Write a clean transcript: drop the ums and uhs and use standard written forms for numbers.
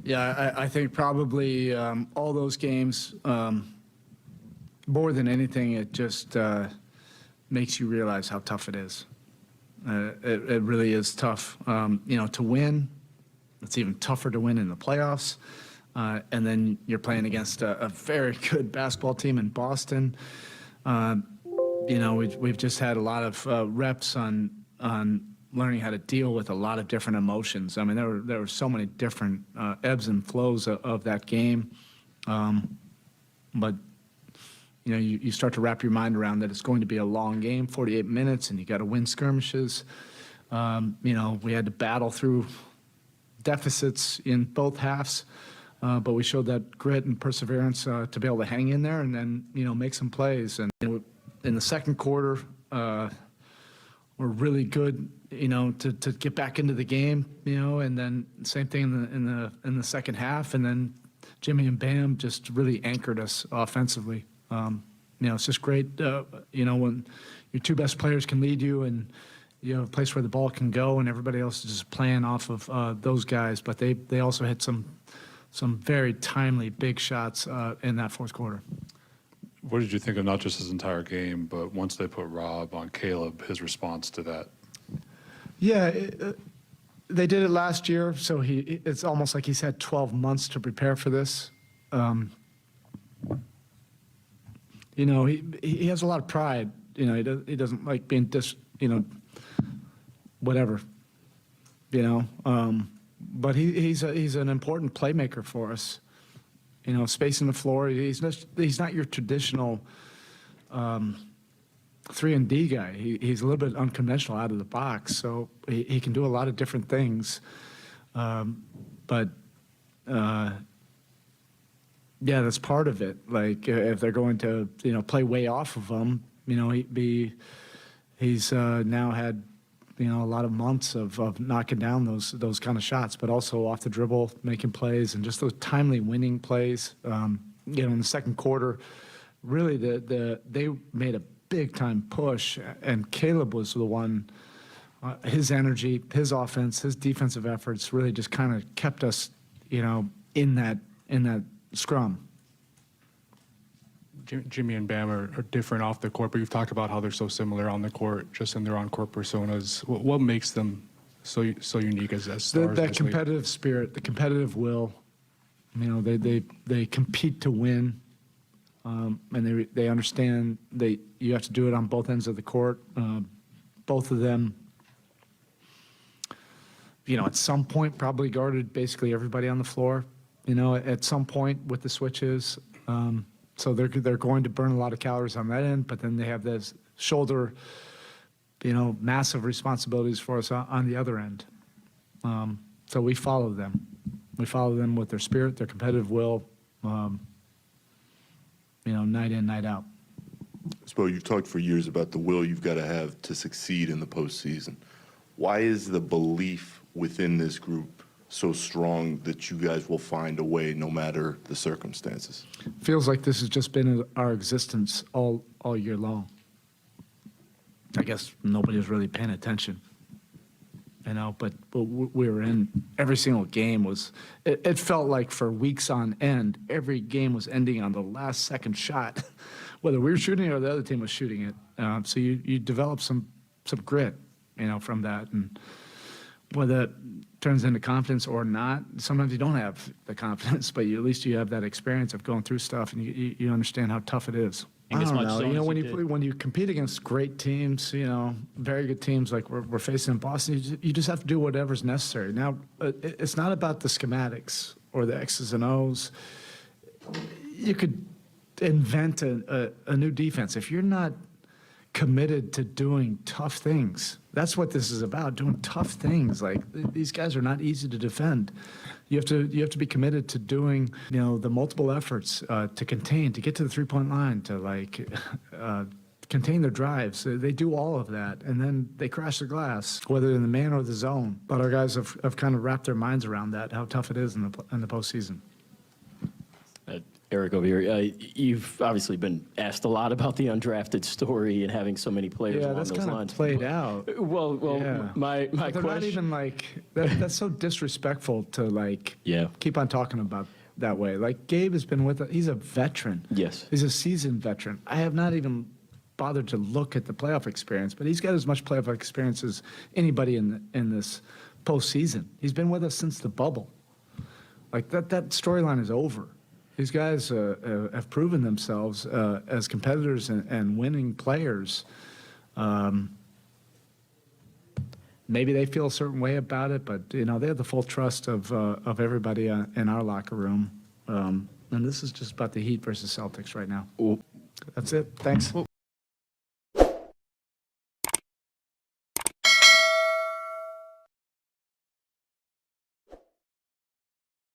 Yeah, I think probably all those games, more than anything, it just makes you realize how tough it is. It really is tough, to win. It's even tougher to win in the playoffs. And then you're playing against a very good basketball team in Boston. We've just had a lot of reps on learning how to deal with a lot of different emotions. I mean, there were so many different ebbs and flows of that game. But you start to wrap your mind around that it's going to be a long game, 48 minutes, and you got to win skirmishes. We had to battle through deficits in both halves. But we showed that grit and perseverance to be able to hang in there and then, make some plays. And in the second quarter, we're really good, to get back into the game, and then same thing in the second half. And then Jimmy and Bam just really anchored us offensively. It's just great, when your two best players can lead you and you have a place where the ball can go and everybody else is just playing off of those guys. But they also hit some very timely big shots in that fourth quarter. What did you think of not just his entire game, but once they put Rob on Caleb, his response to that? Yeah, they did it last year, so it's almost like he's had 12 months to prepare for this. He has a lot of pride. He doesn't like being whatever. But he's an important playmaker for us. Spacing the floor. He's not your traditional 3-and-D guy. He's a little bit unconventional out of the box, so he can do a lot of different things. But that's part of it. Like if they're going to play way off of him, he's now had a lot of months of knocking down those kind of shots, but also off the dribble, making plays, and just those timely winning plays. In the second quarter, really they made a big-time push, and Caleb was the one, his energy, his offense, his defensive efforts really just kind of kept us, in that scrum. Jimmy and Bam are different off the court, but you've talked about how they're so similar on the court, just in their on-court personas. What makes them so unique as stars? That competitive spirit, the competitive will. They compete to win, and they understand you have to do it on both ends of the court. Both of them, at some point probably guarded basically everybody on the floor. At some point with the switches. So they're going to burn a lot of calories on that end, but then they have this shoulder, massive responsibilities for us on the other end. So we follow them. We follow them with their spirit, their competitive will, night in, night out. Spo, you've talked for years about the will you've got to have to succeed in the postseason. Why is the belief within this group so strong that you guys will find a way no matter the circumstances? Feels like this has just been our existence all year long. I guess nobody was really paying attention, but we were in every single game it felt like for weeks on end, every game was ending on the last second shot, whether we were shooting it or the other team was shooting it. So you develop some grit, from that, and whether it turns into confidence or not, sometimes you don't have the confidence, but at least you have that experience of going through stuff, and you understand how tough it is. I don't know. When you compete against great teams, very good teams like we're facing in Boston, you just have to do whatever's necessary. Now, it's not about the schematics or the X's and O's. You could invent a new defense. If you're not committed to doing tough things, that's what this is about, doing tough things. Like, these guys are not easy to defend. You have to be committed to doing, the multiple efforts to contain, to get to the three-point line, to contain their drives. They do all of that, and then they crash the glass, whether in the man or the zone. But our guys have kind of wrapped their minds around that, how tough it is in the postseason. Eric over here. You've obviously been asked a lot about the undrafted story and having so many players Yeah, along that's those kind of lines. played out. Well, Yeah. my But they're not question. even like, that's so disrespectful to like Yeah. keep on talking about that way. Like Gabe has been with us, he's a veteran. Yes. He's a seasoned veteran. I have not even bothered to look at the playoff experience, but he's got as much playoff experience as anybody in this postseason. He's been with us since the bubble. Like that storyline is over. These guys have proven themselves as competitors and winning players. Maybe they feel a certain way about it, but they have the full trust of everybody in our locker room. And this is just about the Heat versus Celtics right now. That's it. Thanks.